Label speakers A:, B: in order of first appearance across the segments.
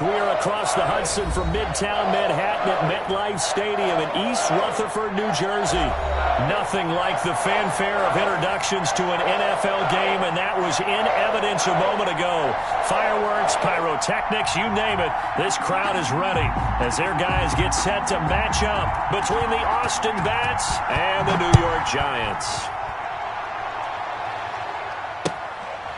A: We are across the Hudson from Midtown Manhattan at MetLife Stadium in East Rutherford, New Jersey. Nothing like the fanfare of introductions to an NFL game, and that was in evidence a moment ago. Fireworks, pyrotechnics, you name it. This crowd is ready as their guys get set to match up between the Austin Bats and the New York Giants.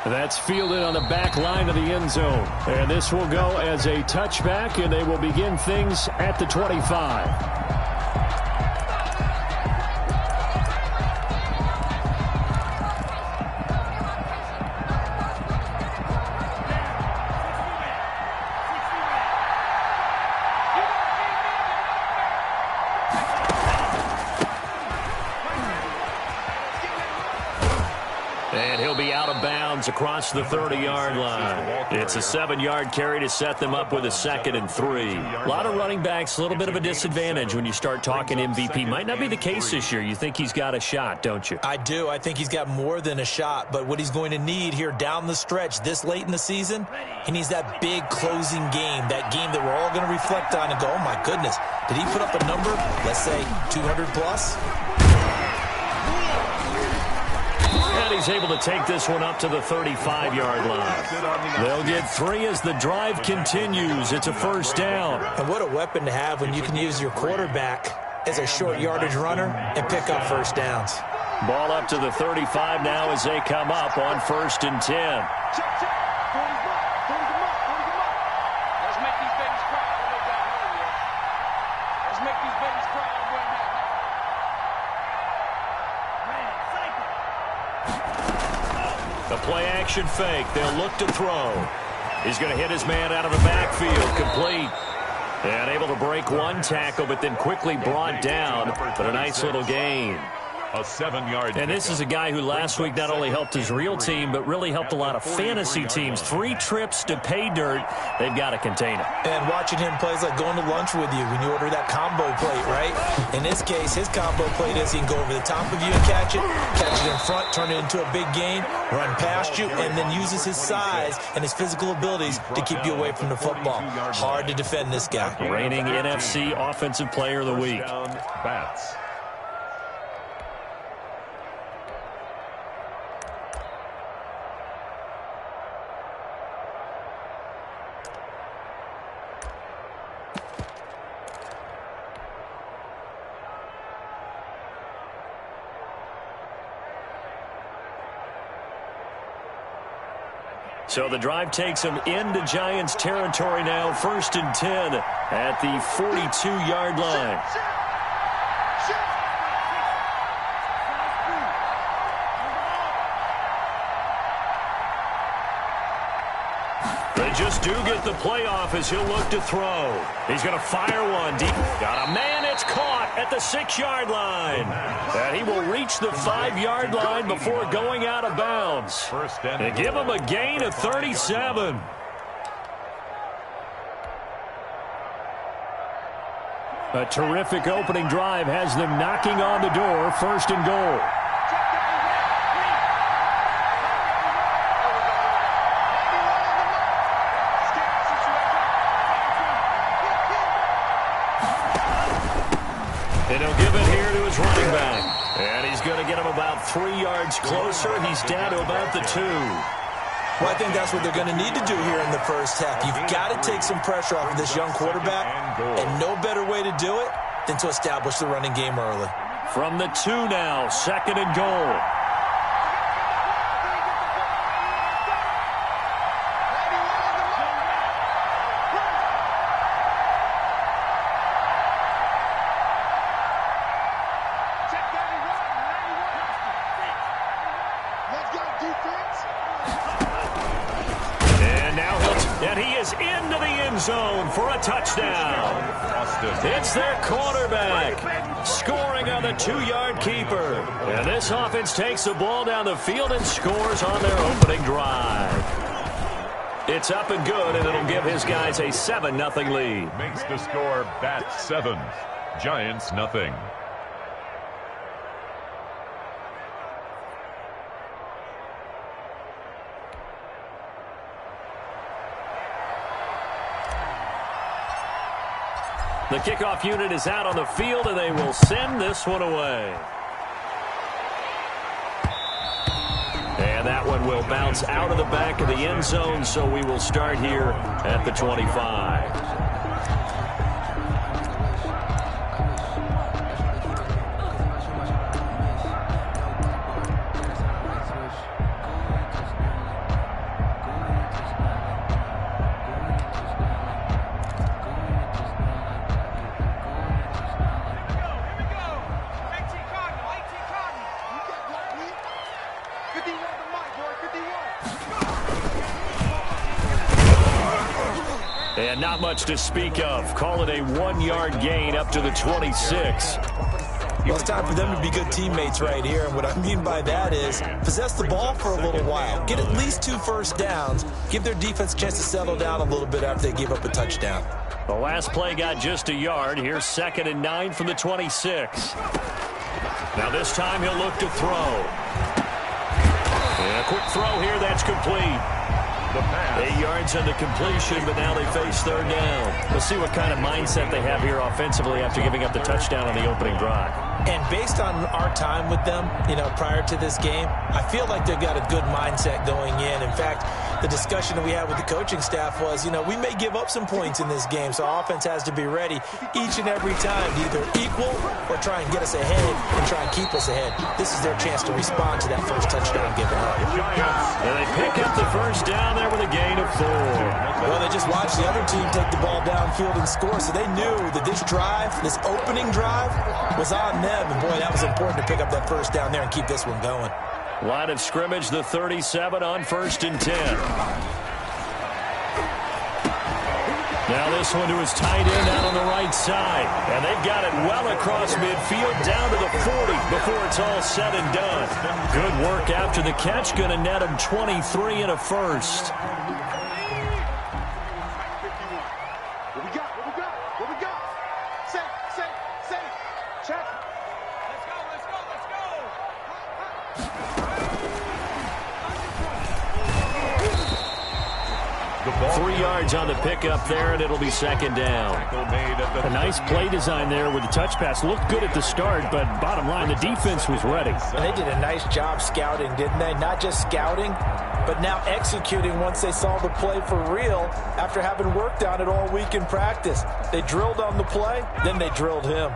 A: That's fielded on the back line of the end zone. And this will go as a touchback, and they will begin things at the 25. And he'll be out of bounds across the 30-yard line. It's a 7-yard carry to set them up with a 2nd and 3. A lot of running backs, a little bit of a disadvantage when you start talking MVP. Might not be the case this year. You think he's got a shot, don't you?
B: I do. I think he's got more than a shot. But what he's going to need here down the stretch this late in the season, he needs that big closing game, that game that we're all going to reflect on and go, oh, my goodness, did he put up a number, let's say 200 plus?
A: And he's able to take this one up to the 35-yard line. They'll get 3 as the drive continues. It's a 1st down.
B: And what a weapon to have when you can use your quarterback as a short yardage runner and pick up 1st downs.
A: Ball up to the 35 now as they come up on 1st and 10. The play-action fake. They'll look to throw. He's going to hit his man out of the backfield. Complete. And able to break one tackle, but then quickly brought down. But a nice little gain.
C: A 7-yard.
A: And this is a guy who last week not only helped his real team, but really helped a lot of fantasy teams. 3 trips to pay dirt. They've got to contain it.
B: And watching him play is like going to lunch with you when you order that combo plate, right? In this case, his combo plate is he can go over the top of you and catch it in front, turn it into a big gain, run past you, and then uses his size and his physical abilities to keep you away from the football. Hard to defend this guy.
A: Reigning NFC Offensive Player of the Week.
C: Bats.
A: So the drive takes them into Giants territory now. 1st and 10 at the 42-yard line. They just do get the playoff as he'll look to throw. He's going to fire one deep. Got a man. It's caught at the 6-yard line. And he will reach the 5-yard line before going out of bounds. They give him a gain of 37. A terrific opening drive has them knocking on the door. 1st and goal. And he'll give it here to his running back. And he's going to get him about 3 yards closer. He's down to about the 2.
B: Well, I think that's what they're going to need to do here in the 1st half. You've got to take some pressure off of this young quarterback, and no better way to do it than to establish the running game early.
A: From the 2 now, 2nd and goal. And he is into the end zone for a touchdown. It's their quarterback scoring on the 2-yard keeper. And this offense takes the ball down the field and scores on their opening drive. It's up and good, and it'll give his guys a 7-0 lead.
C: Makes the score Bats 7, Giants nothing.
A: The kickoff unit is out on the field, and they will send this one away. And that one will bounce out of the back of the end zone, so we will start here at the 25. And not much to speak of. Call it a 1-yard gain up to the 26.
B: Well, it's time for them to be good teammates right here. And what I mean by that is possess the ball for a little while. Get at least 2 first downs. Give their defense a chance to settle down a little bit after they give up a touchdown.
A: The last play got just a yard. Here's 2nd and 9 from the 26. Now this time he'll look to throw. And a quick throw here. That's complete. 8 yards on the completion, but now they face 3rd down. We'll see what kind of mindset they have here offensively after giving up the touchdown on the opening drive.
B: And based on our time with them, prior to this game, I feel like they've got a good mindset going in. In fact, the discussion that we had with the coaching staff was, we may give up some points in this game, so our offense has to be ready each and every time to either equal or try and get us ahead and try and keep us ahead. This is their chance to respond to that first touchdown given up.
A: And they pick up the first down there with a gain of 4.
B: Well, they just watched the other team take the ball downfield and score, so they knew that this drive, this opening drive, was on them. And, boy, that was important to pick up that first down there and keep this one going.
A: Line of scrimmage, the 37 on 1st and 10. Now this one to his tight end out on the right side. And they've got it well across midfield down to the 40 before it's all said and done. Good work after the catch. Going to net him 23 and a first.
D: What we got? Set. Check. Let's go.
A: 3 yards on the pickup there, and it'll be 2nd down. A nice play design there with the touch pass. Looked good at the start, but bottom line, the defense was ready.
B: And they did a nice job scouting, didn't they? Not just scouting, but now executing once they saw the play for real after having worked on it all week in practice. They drilled on the play, then they drilled him.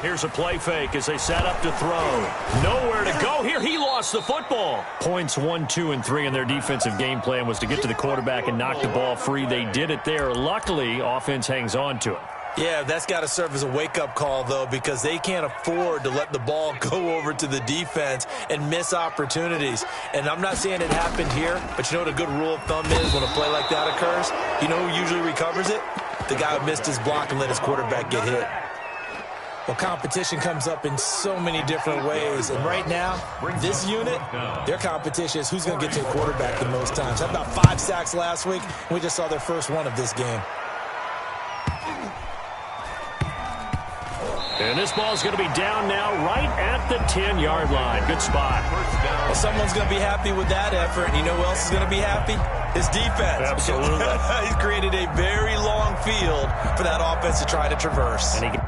A: Here's a play fake as they set up to throw. Nowhere to go here. He lost the football. Points 1, 2, and 3 in their defensive game plan was to get to the quarterback and knock the ball free. They did it there. Luckily, offense hangs on to it.
B: Yeah, that's got to serve as a wake-up call, though, because they can't afford to let the ball go over to the defense and miss opportunities. And I'm not saying it happened here, but you know what a good rule of thumb is when a play like that occurs? You know who usually recovers it? The guy who missed his block and let his quarterback get hit. Well, competition comes up in so many different ways. And right now, this unit, their competition is who's going to get to the quarterback the most times. Had about 5 sacks last week. We just saw their first one of this game.
A: And this ball's going to be down now right at the 10-yard line. Good spot.
B: Well, someone's going to be happy with that effort. And you know who else is going to be happy? His defense.
A: Absolutely.
B: He's created a very long field for that offense to try to traverse.
A: And he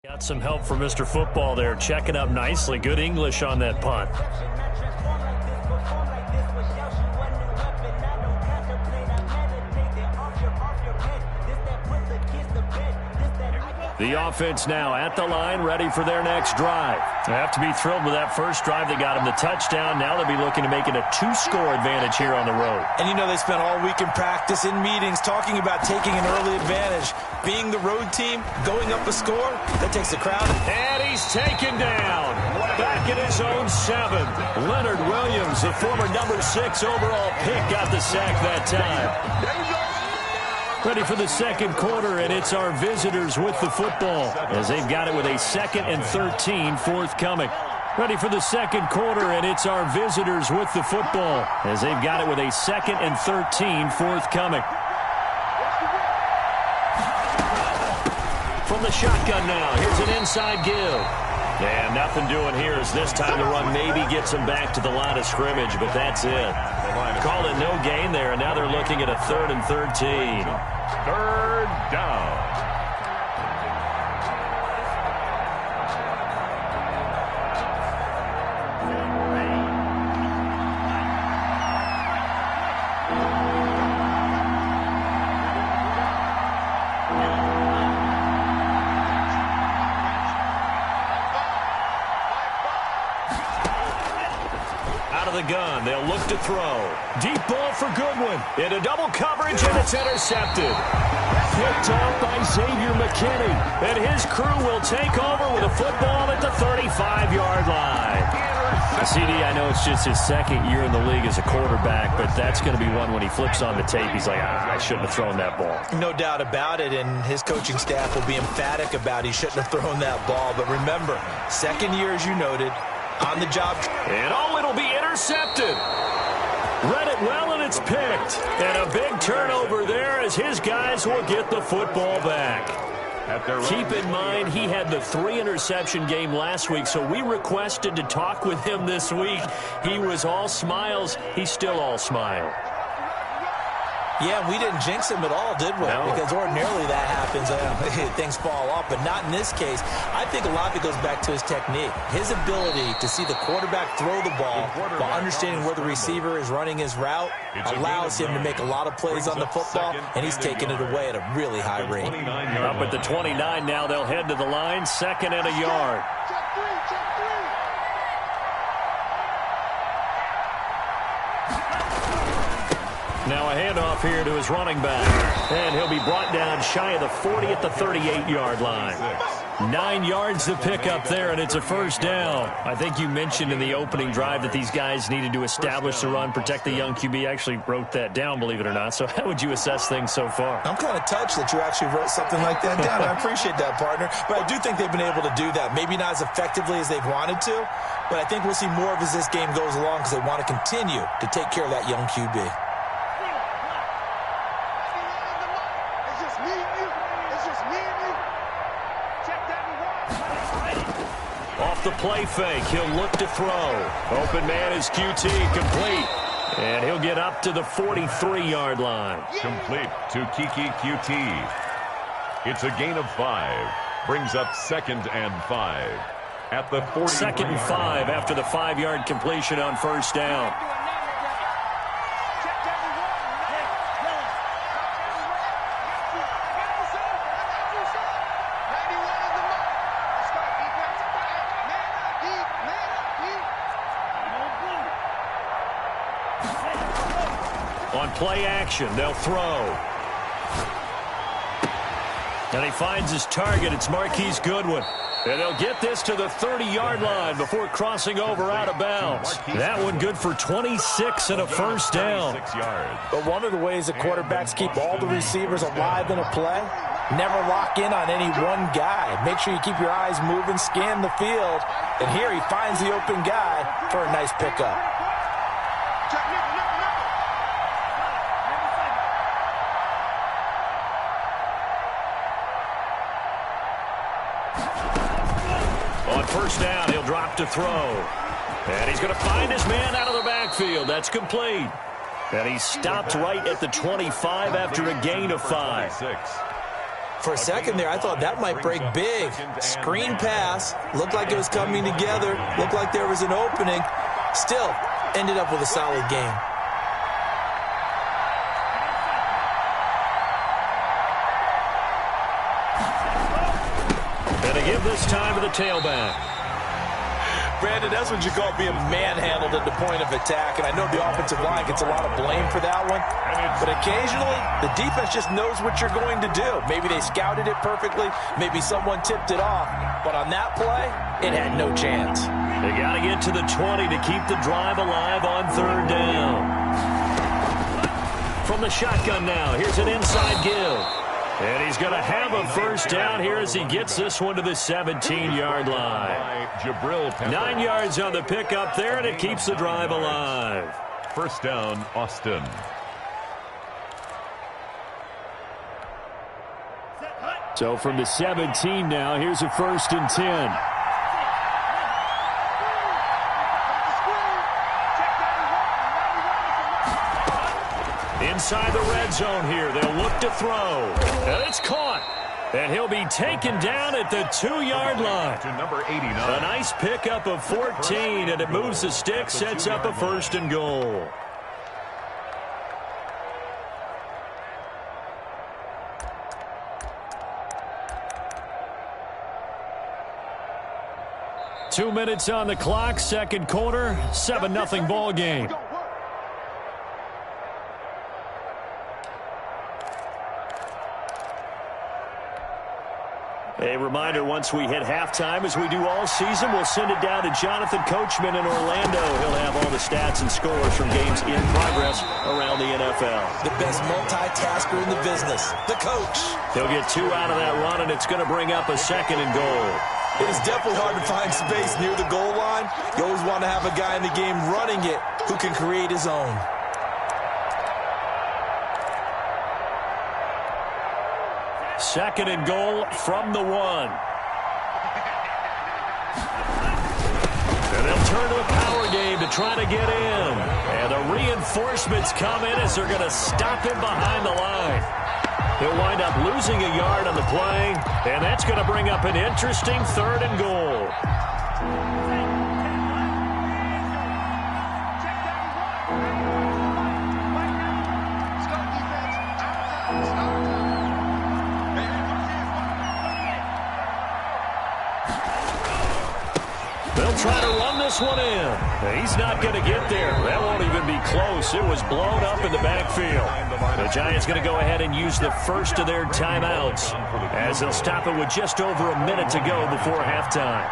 A: got some help from Mr. Football there, checking up nicely. Good English on that punt. The offense now at the line, ready for their next drive. They have to be thrilled with that first drive. They got them the touchdown. Now they'll be looking to make it a 2-score advantage here on the road.
B: And you know they spent all week in practice, in meetings, talking about taking an early advantage. Being the road team, going up a score, that takes the crowd.
A: And he's taken down. Back at his own 7. Leonard Williams, the former number 6 overall pick, got the sack that time. Ready for the second quarter, and it's our visitors with the football as they've got it with a 2nd and 13 forthcoming. Ready for the second quarter, and it's our visitors with the football as they've got it with a 2nd and 13 forthcoming. From the shotgun now, here's an inside give. And nothing doing here as this time the run maybe gets them back to the line of scrimmage, but that's it. Call it no gain there, and now they're looking at a 3rd and 13.
C: 3rd down.
A: The gun. They'll look to throw. Deep ball for Goodwin. Into double coverage, and it's intercepted. Picked off by Xavier McKinney. And his crew will take over with a football at the 35-yard line. CD, I know it's just his 2nd year in the league as a quarterback, but that's going to be one when he flips on the tape, he's like, I shouldn't have thrown that ball.
B: No doubt about it, and his coaching staff will be emphatic about he shouldn't have thrown that ball. But remember, 2nd year, as you noted, on the job.
A: And it'll be intercepted. Read it well, and it's picked. And a big turnover there as his guys will get the football back. Keep in mind, he had the 3-interception game last week, so we requested to talk with him this week. He was all smiles. He's still all smile.
B: Yeah, we didn't jinx him at all, did we?
A: No.
B: Because ordinarily that happens. Things fall off, but not in this case. I think a lot of it goes back to his technique. His ability to see the quarterback throw the ball while understanding where the receiver is running his route allows him to make a lot of plays on the football, and he's taking it away at a really high rate.
A: Up at the 29 now, they'll head to the line, 2nd and a yard. Now a handoff here to his running back. And he'll be brought down shy of the 40 at the 38-yard line. 9 yards to pick up there, and it's a 1st down. I think you mentioned in the opening drive that these guys needed to establish the run, protect the young QB. I actually wrote that down, believe it or not. So how would you assess things so far?
B: I'm kind of touched that you actually wrote something like that down. I appreciate that, partner. But I do think they've been able to do that. Maybe not as effectively as they've wanted to, but I think we'll see more of as this game goes along because they want to continue to take care of that young QB.
A: Off the play fake, he'll look to throw. Open man is QT, complete. And he'll get up to the 43-yard line.
C: Complete to Kiki QT. It's a gain of 5. Brings up 2nd and 5. At the 40.
A: 2nd and 5 after the 5-yard completion on 1st down. On play action, they'll throw. And he finds his target. It's Marquise Goodwin. And he'll get this to the 30-yard line before crossing over out of bounds. That one good for 26 and a 1st down.
B: But one of the ways the quarterbacks keep all the receivers alive in a play, never lock in on any one guy. Make sure you keep your eyes moving, scan the field. And here he finds the open guy for a nice pickup.
A: On 1st down, he'll drop to throw. And he's going to find his man out of the backfield. That's complete. And he stopped right at the 25 after a gain of 5.
B: For a second there, I thought that might break big. Screen pass. Looked like it was coming together. Looked like there was an opening. Still, ended up with a solid game.
A: time to the tailback.
B: Brandon, that's what you call being manhandled at the point of attack, and I know the offensive line gets a lot of blame for that one, but occasionally the defense just knows what you're going to do. Maybe they scouted it perfectly, maybe someone tipped it off, but on that play, it had no chance.
A: They got to get to the 20 to keep the drive alive on third down. From the shotgun now, here's an inside give. And he's going to have a first down here as he gets this one to the 17-yard line. 9 yards on the pickup there, and it keeps the drive alive.
C: First down, Austin.
A: So from the 17 now, here's a 1st and 10. Inside the red zone here. They'll look to throw. And it's caught. And he'll be taken down at the 2-yard line.
C: To number 89.
A: A nice pickup of 14, and it moves the stick, sets up a 1st and goal. Two minutes on the clock, second quarter, 7-0 ball game. A reminder, once we hit halftime, as we do all season, we'll send it down to Jonathan Coachman in Orlando. He'll have all the stats and scores from games in progress around the NFL.
B: The best multitasker in the business, the coach.
A: He'll get 2 out of that run, and it's going to bring up a 2nd and goal.
B: It is definitely hard to find space near the goal line. You always want to have a guy in the game running it who can create his own.
A: Second and goal from the 1. And they'll turn to a power game to try to get in. And the reinforcements come in as they're going to stop him behind the line. He'll wind up losing a yard on the play, and that's going to bring up an interesting 3rd and goal. They'll try to run this one in. He's not going to get there. That won't even be close. It was blown up in the backfield. The Giants going to go ahead and use the first of their timeouts as they'll stop it with just over a minute to go before halftime.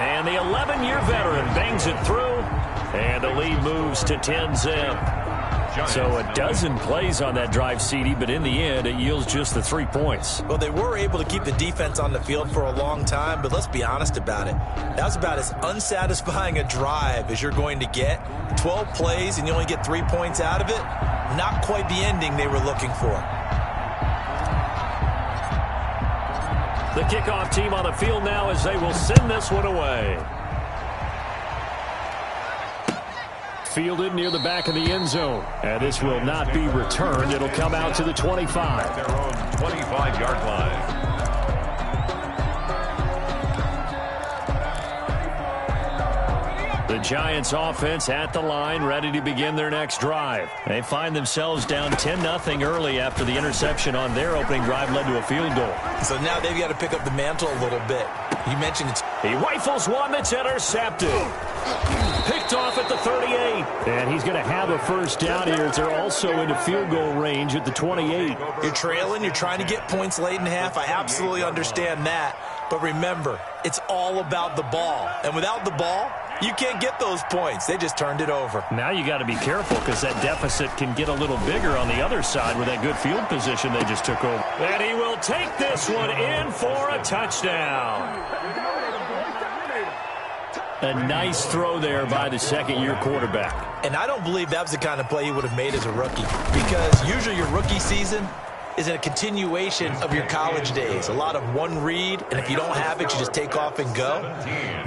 A: And the 11-year veteran bangs it through, and the lead moves to 10-zip. So a dozen plays on that drive, CD, but in the end, it yields just the 3 points.
B: Well, they were able to keep the defense on the field for a long time, but let's be honest about it. That was about as unsatisfying a drive as you're going to get. 12 plays, and you only get 3 points out of it. Not quite the ending they were looking for.
A: The kickoff team on the field now as they will send this one away. Fielded near the back of the end zone. And this will not be returned. It'll come out to the 25.
C: Their own 25-yard line.
A: The Giants offense at the line, ready to begin their next drive. They find themselves down 10-0 early after the interception on their opening drive led to a field goal.
B: So now they've got to pick up the mantle a little bit. You mentioned it's...
A: He rifles one that's intercepted. Picked off at the 38. And he's going to have a first down here as they're also into field goal range at the 28.
B: You're trailing. You're trying to get points late in half. I absolutely understand that. But remember, it's all about the ball. And without the ball, you can't get those points. They just turned it over.
A: Now you got to be careful because that deficit can get a little bigger on the other side with that good field position they just took over. And he will take this one in for a touchdown. A nice throw there by the second-year quarterback.
B: And I don't believe that was the kind of play he would have made as a rookie, because usually your rookie season is a continuation of your college days. A lot of one read, and if you don't have it, you just take off and go.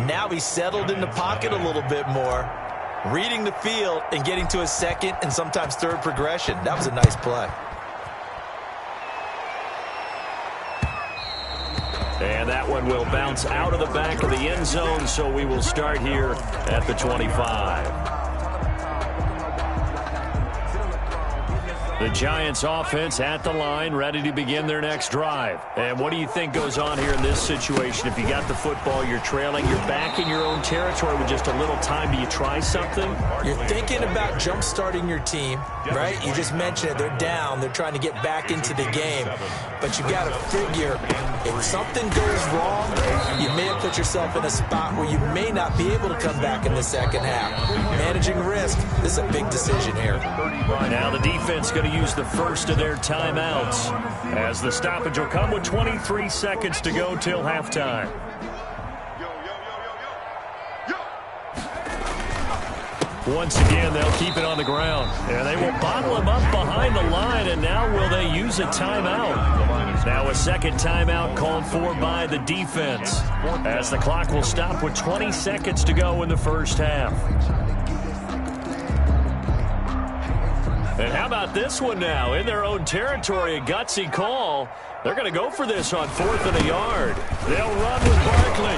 B: Now he's settled in the pocket a little bit more, reading the field and getting to a second and sometimes third progression. That was a nice play.
A: And that one will bounce out of the back of the end zone, so we will start here at the 25. The Giants offense at the line, ready to begin their next drive. And what do you think goes on here in this situation? If you got the football, you're trailing, you're back in your own territory with just a little time. Do you try something?
B: You're thinking about jump-starting your team, right? You just mentioned it. They're down. They're trying to get back into the game. But you got to figure if something goes wrong, you may have put yourself in a spot where you may not be able to come back in the second half. Managing risk, this is a big decision here.
A: Now the defense going to use the first of their timeouts as the stoppage will come with 23 seconds to go till halftime. Once again, they'll keep it on the ground. And they will bottle him up behind the line, and now will they use a timeout? Now a second timeout called for by the defense as the clock will stop with 20 seconds to go in the first half. And how about this one now? In their own territory, a gutsy call. They're going to go for this on 4th and a yard. They'll run with Barkley.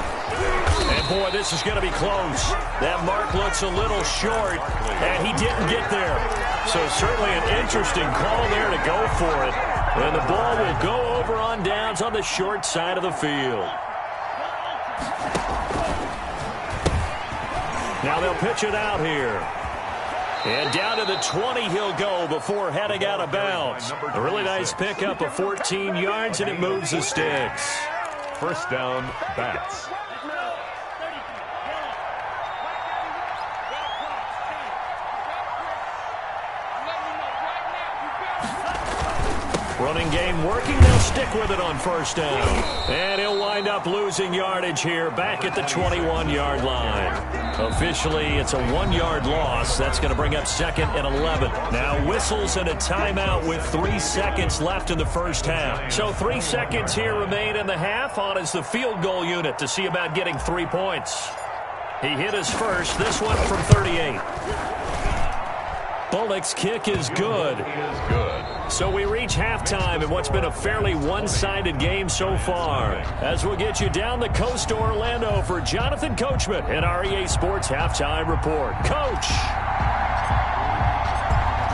A: And, boy, this is going to be close. That mark looks a little short, and he didn't get there. So certainly an interesting call there to go for it. And the ball will go over on downs on the short side of the field. Now they'll pitch it out here. And down to the 20 he'll go before heading out of bounds. A really nice pickup of 14 yards, and it moves the sticks.
C: First down, Bats.
A: Running game working. They'll stick with it on first down. And he'll wind up losing yardage here back at the 21-yard line. Officially, it's a 1-yard loss. That's going to bring up 2nd and 11. Now whistles and a timeout with 3 seconds left in the first half. So 3 seconds here remain in the half. On is the field goal unit to see about getting 3 points. He hit his first. This one from 38. Bullock's kick is good. So we reach halftime in what's been a fairly one-sided game so far. As we'll get you down the coast to Orlando for Jonathan Coachman and our EA Sports Halftime Report. Coach!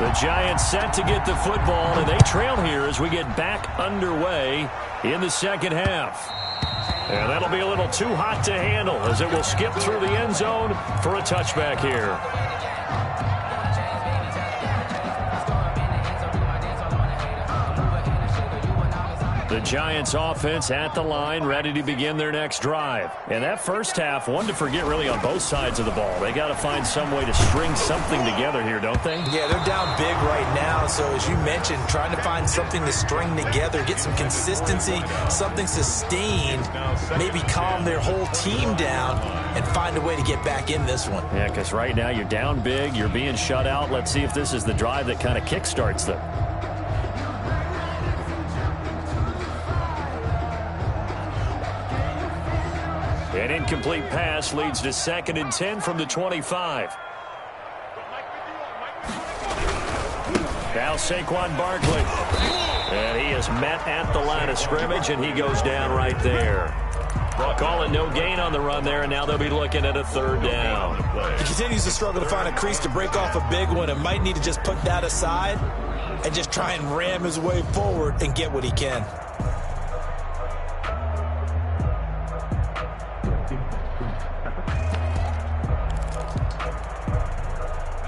A: The Giants set to get the football, and they trail here as we get back underway in the second half. And that'll be a little too hot to handle as it will skip through the end zone for a touchback here. The Giants offense at the line, ready to begin their next drive. And that first half, one to forget really on both sides of the ball. They got to find some way to string something together here, don't they?
B: Yeah, they're down big right now. So as you mentioned, trying to find something to string together, get some consistency, something sustained, maybe calm their whole team down and find a way to get back in this one.
A: Yeah, because right now you're down big, you're being shut out. Let's see if this is the drive that kind of kickstarts them. An incomplete pass leads to 2nd and 10 from the 25. Now Saquon Barkley. And he is met at the line of scrimmage, and he goes down right there. Call it no gain on the run there, and now they'll be looking at a 3rd down.
B: He continues to struggle to find a crease to break off a big one and might need to just put that aside and just try and ram his way forward and get what he can.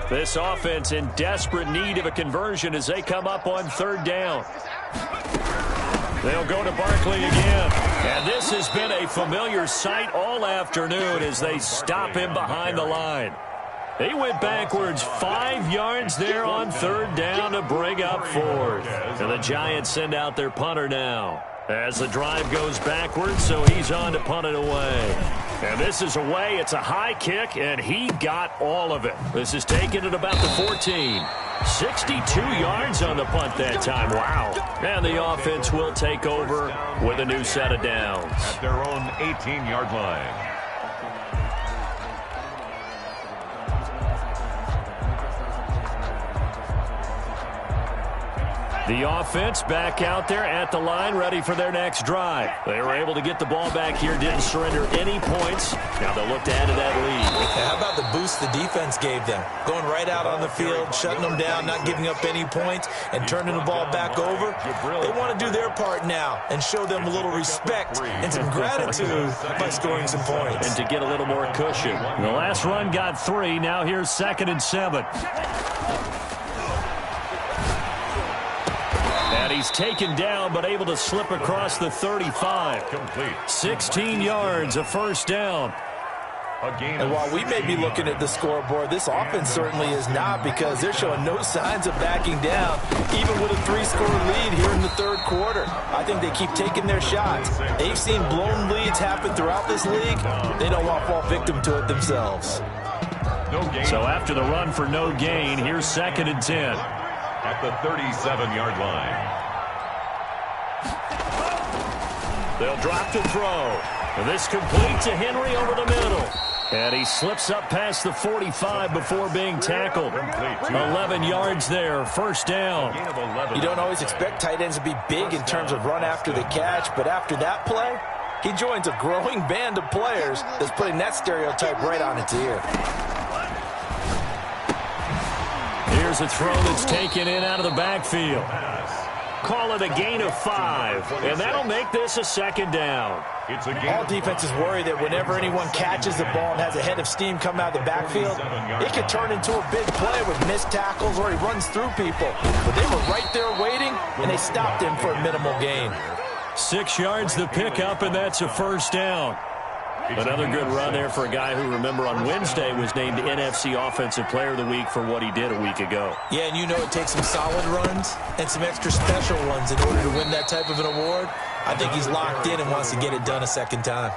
A: This offense in desperate need of a conversion as they come up on 3rd down. They'll go to Barkley again. And this has been a familiar sight all afternoon as they stop him behind the line. He went backwards 5 yards there on 3rd down to bring up 4th. And the Giants send out their punter now as the drive goes backwards, so he's on to punt it away. And this is away. It's a high kick, and he got all of it. This is taken at about the 14. 62 yards on the punt that time. Wow. And the offense will take over with a new set of downs.
C: At their own 18-yard line.
A: The offense back out there at the line, ready for their next drive. They were able to get the ball back here, didn't surrender any points. Now they'll look to add to that lead.
B: How about the boost the defense gave them? Going right out on the field, shutting them down, not giving up any points, and turning the ball back over. They want to do their part now and show them a little respect and some gratitude by scoring some points.
A: And to get a little more cushion. The last run got 3. Now here's 2nd and 7. And he's taken down, but able to slip across the 35.
C: Complete.
A: 16 yards, a first down.
B: And while we may be looking at the scoreboard, this offense certainly is not, because they're showing no signs of backing down, even with a 3-score lead here in the third quarter. I think they keep taking their shots. They've seen blown leads happen throughout this league. They don't want to fall victim to it themselves.
C: No gain.
A: So after the run for no gain, here's 2nd and 10.
C: At the 37-yard line.
A: They'll drop to throw. And this complete to Henry over the middle. And he slips up past the 45 before being tackled. 11 yards there, first down.
B: You don't always expect tight ends to be big in terms of run after the catch, but after that play, he joins a growing band of players that's putting that stereotype right on its ear.
A: Here's a throw that's taken in out of the backfield. Call it a gain of 5, and that'll make this a 2nd down.
C: It's a gain.
B: All defenses worry that whenever anyone catches the ball and has a head of steam come out of the backfield, it could turn into a big play with missed tackles or he runs through people. But they were right there waiting, and they stopped him for a minimal gain.
A: 6 yards the pickup, and that's a first down. Another good run there for a guy who, remember, on Wednesday was named NFC Offensive Player of the Week for what he did a week ago.
B: Yeah, and you know it takes some solid runs and some extra special ones in order to win that type of an award. I think he's locked in and wants to get it done a second time.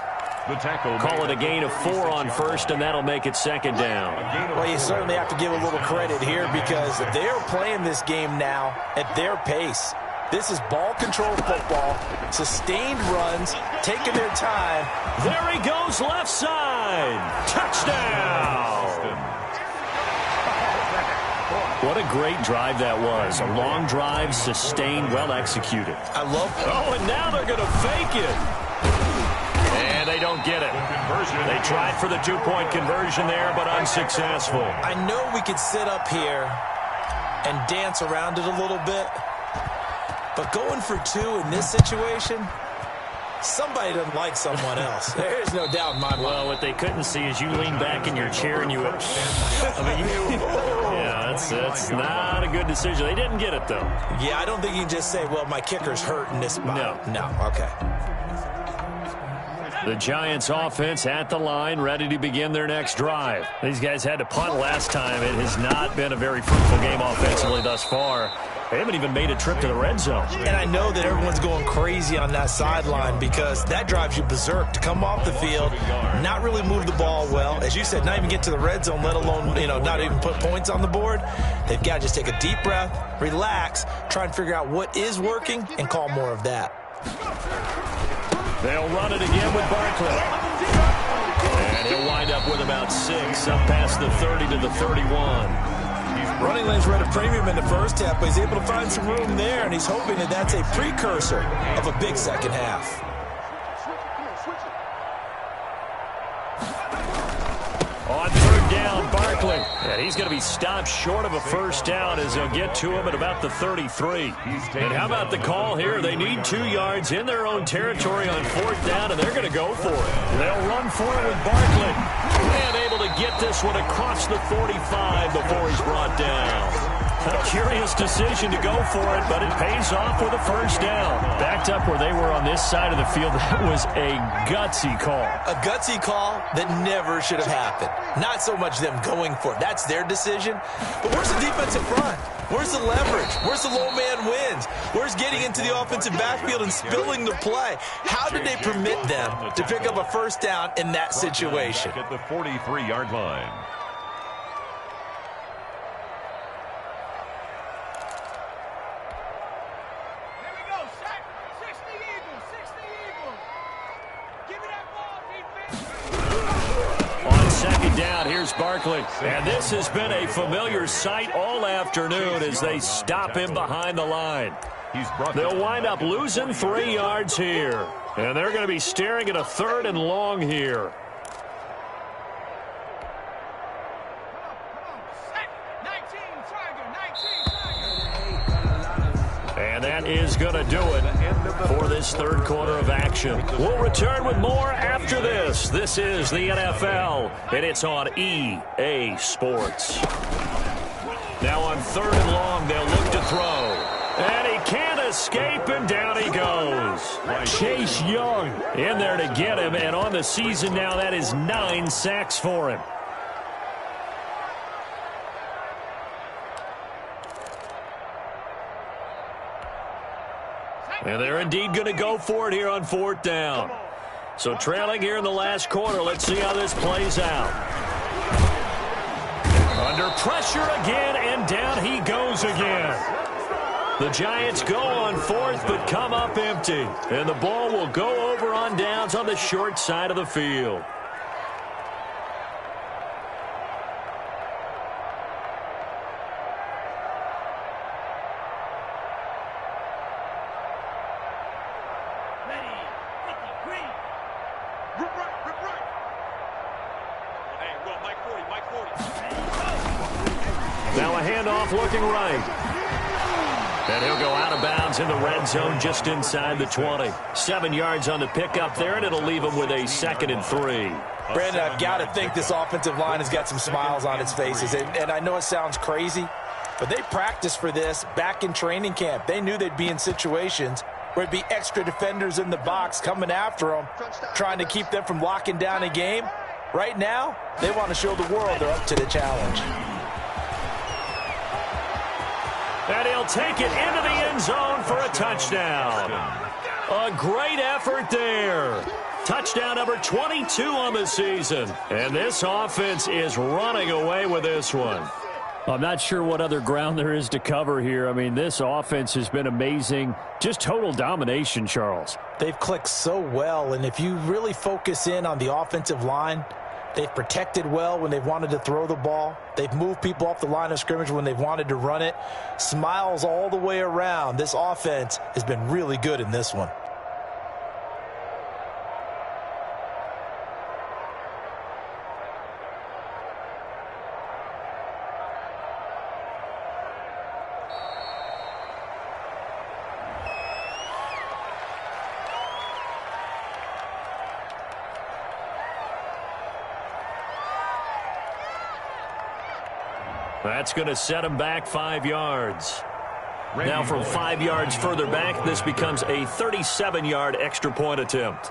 C: The tackle.
A: Call it a gain of 4 on first, and that'll make it 2nd down.
B: Well, you certainly have to give a little credit here, because they're playing this game now at their pace. This is ball control football, sustained runs, taking their time.
A: There he goes, left side. Touchdown. What a great drive that was. A long drive, sustained, well executed.
B: I love it.
A: Oh, and now they're going to fake it. And they don't get it. They tried for the 2-point conversion there, but unsuccessful.
B: I know we could sit up here and dance around it a little bit, but going for 2 in this situation, somebody doesn't like someone else. There's no doubt in my mind.
A: Well, what they couldn't see is you lean back in your chair and you went, yeah, that's not a good decision. They didn't get it, though.
B: Yeah, I don't think you can just say, well, my kicker's hurt in this spot. No, okay.
A: The Giants offense at the line, ready to begin their next drive. These guys had to punt last time. It has not been a very fruitful game offensively thus far. They haven't even made a trip to the red zone.
B: And I know that everyone's going crazy on that sideline, because that drives you berserk to come off the field, not really move the ball well. As you said, not even get to the red zone, let alone, not even put points on the board. They've got to just take a deep breath, relax, try and figure out what is working, and call more of that.
A: They'll run it again with Barkley. And he'll wind up with about 6, up past the 30 to the 31.
B: Running lanes were at a premium in the first half, but he's able to find some room there, and he's hoping that that's a precursor of a big second half.
A: On 3rd down, Barkley. And he's going to be stopped short of a first down as they'll get to him at about the 33. And how about the call here? They need 2 yards in their own territory on 4th down, and they're going to go for it. They'll run for it with Barkley. And able to get this one across the 45 before he's brought down. A curious decision to go for it, but it pays off with a first down. Backed up where they were on this side of the field, that was a gutsy call.
B: A gutsy call that never should have happened. Not so much them going for it. That's their decision. But where's the defensive front? Where's the leverage? Where's the low man wins? Where's getting into the offensive backfield and spilling the play? How did they permit them to pick up a first down in that situation?
C: At the 43-yard line.
A: down. Here's Barkley. And this has been a familiar sight all afternoon as they stop him behind the line. They'll wind up losing 3 yards here. And they're going to be staring at a 3rd and long here. And that is going to do it for this 3rd quarter of action. We'll return with more after this. This is the NFL, and it's on EA Sports. Now on 3rd and long, they'll look to throw. And he can't escape, and down he goes. Chase Young in there to get him, and on the season now, that is 9 sacks for him. And they're indeed going to go for it here on 4th down. So trailing here in the last quarter. Let's see how this plays out. Under pressure again, and down he goes again. The Giants go on 4th, but come up empty. And the ball will go over on downs on the short side of the field. Now a handoff looking right. And he'll go out of bounds in the red zone just inside the 20. 7 yards on the pickup there, and it'll leave him with a 2nd and 3.
B: Brandon, I've got to think this offensive line has got some smiles on its faces. And I know it sounds crazy, but they practiced for this back in training camp. They knew they'd be in situations where it'd be extra defenders in the box coming after them, trying to keep them from locking down a game. Right now, they want to show the world they're up to the challenge.
A: And he'll take it into the end zone for a touchdown. A great effort there. Touchdown number 22 on the season. And this offense is running away with this one. I'm not sure what other ground there is to cover here. I mean, this offense has been amazing. Just total domination, Charles.
B: They've clicked so well, and if you really focus in on the offensive line, they've protected well when they've wanted to throw the ball. They've moved people off the line of scrimmage when they've wanted to run it. Smiles all the way around. This offense has been really good in this one.
A: That's going to set him back 5 yards. Now from 5 yards further back, this becomes a 37-yard extra point attempt.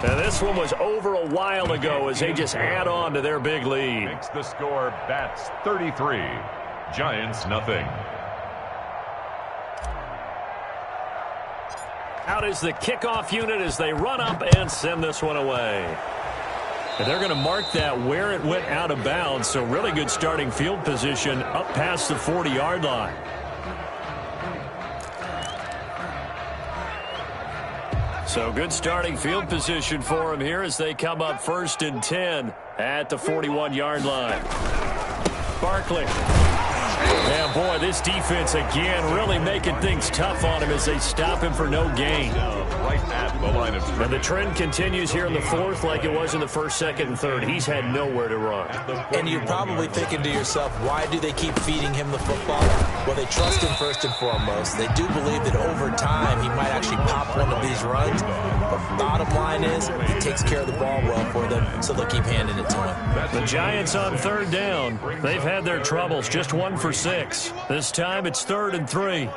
A: And this one was over a while ago as they just add on to their big lead.
C: Makes the score Bats 33, Giants nothing.
A: Out is the kickoff unit as they run up and send this one away. And they're going to mark that where it went out of bounds, so really good starting field position up past the 40-yard line. So good starting field position for him here as they come up 1st and 10 at the 41-yard line. Barkley. Yeah, boy, this defense again really making things tough on him as they stop him for no gain.
C: Right at the line of scrimmage.
A: And the trend continues here in the 4th like it was in the 1st, 2nd, and 3rd. He's had nowhere to run.
B: And you're probably thinking to yourself, why do they keep feeding him the football? Well, they trust him first and foremost. They do believe that over time he might actually pop one of these runs. But bottom line is he takes care of the ball well for them, so they'll keep handing it to him.
A: The Giants on 3rd down. They've had their troubles, just 1 for 6. This time it's 3rd and 3.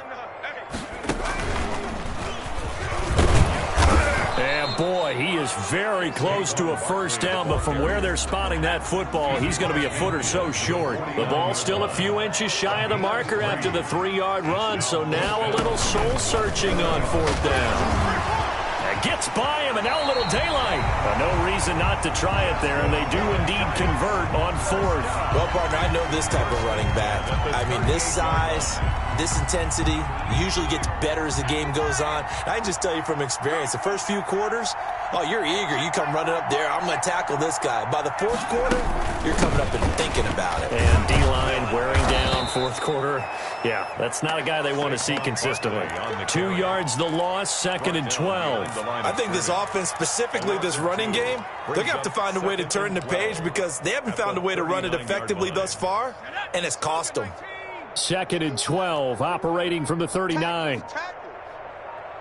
A: And boy, he is very close to a 1st down, but from where they're spotting that football, he's going to be a foot or so short. The ball's still a few inches shy of the marker after the 3-yard run, so now a little soul-searching on 4th down. Gets by him, and now a little daylight. But no reason not to try it there, and they do indeed convert on 4th.
B: Well, partner, I know this type of running back. I mean, this size, this intensity usually gets better as the game goes on. I can just tell you from experience, the first few quarters, Oh, you're eager. You come running up there. I'm going to tackle this guy. By the fourth quarter, you're coming up and thinking about it.
A: And D-line wearing down fourth quarter. Yeah, that's not a guy they want to see consistently. 2 yards the loss, 2nd and 12.
B: I think this offense, specifically this running game, they're going to have to find a way to turn the page because they haven't found a way to run it effectively thus far, and it's cost them.
A: 2nd and 12, operating from the 39.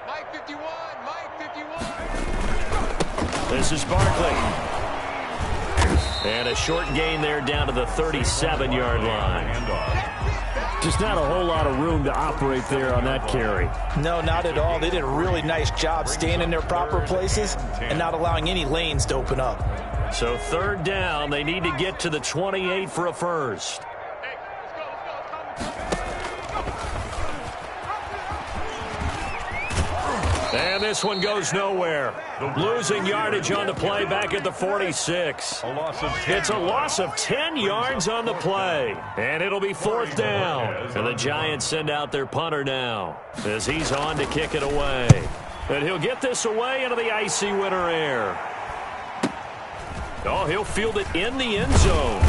D: Mike 51, Mike 51.
A: This is Barkley. And a short gain there down to the 37-yard line. Just not a whole lot of room to operate there on that carry.
B: No, not at all. They did a really nice job staying in their proper places and not allowing any lanes to open up.
A: So 3rd down, they need to get to the 28 for a first. And this one goes nowhere. Losing yardage on the play back at the 46. It's a loss of 10 yards on the play. And it'll be 4th down. And the Giants send out their punter now as he's on to kick it away. And he'll get this away into the icy winter air. Oh, he'll field it in the end zone.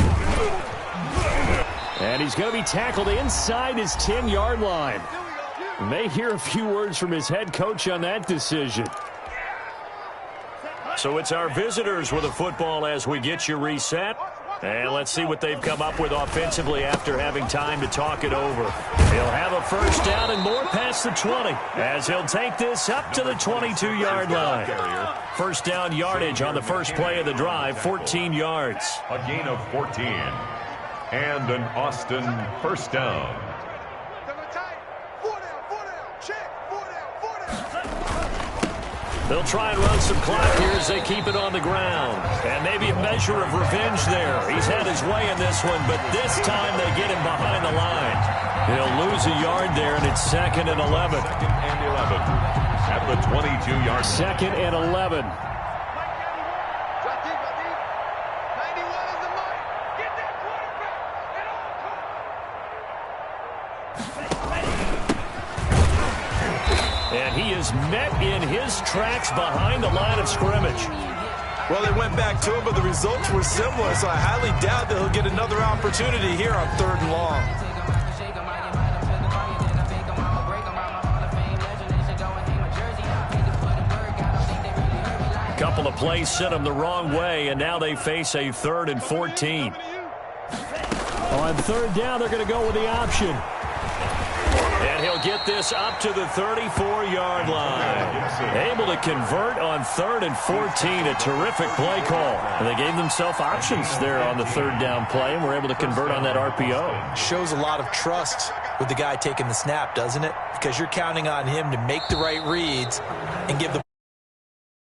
A: And he's going to be tackled inside his 10-yard line. May hear a few words from his head coach on that decision. So it's our visitors with the football as we get you reset. And let's see what they've come up with offensively after having time to talk it over. He'll have a first down and more past the 20 as he'll take this up to the 22-yard line. First down yardage on the first play of the drive, 14 yards.
C: A gain of 14. And an Austin first down.
A: They'll try and run some clock here as they keep it on the ground. And maybe a measure of revenge there. He's had his way in this one, but this time they get him behind the line. He'll lose a yard there, and it's 2nd and 11.
C: 2nd and 11 at the 22-yard line.
A: 2nd and 11. And he is met in his tracks behind the line of scrimmage.
B: Well, they went back to him, but the results were similar, so I highly doubt that he'll get another opportunity here on 3rd and long.
A: Couple of plays sent them the wrong way, and now they face a 3rd and 14. On 3rd down, they're going to go with the option. And he'll get this up to the 34-yard line. Able to convert on 3rd and 14. A terrific play call. And they gave themselves options there on the 3rd down play, and were able to convert on that RPO.
B: Shows a lot of trust with the guy taking the snap, doesn't it? Because you're counting on him to make the right reads and give the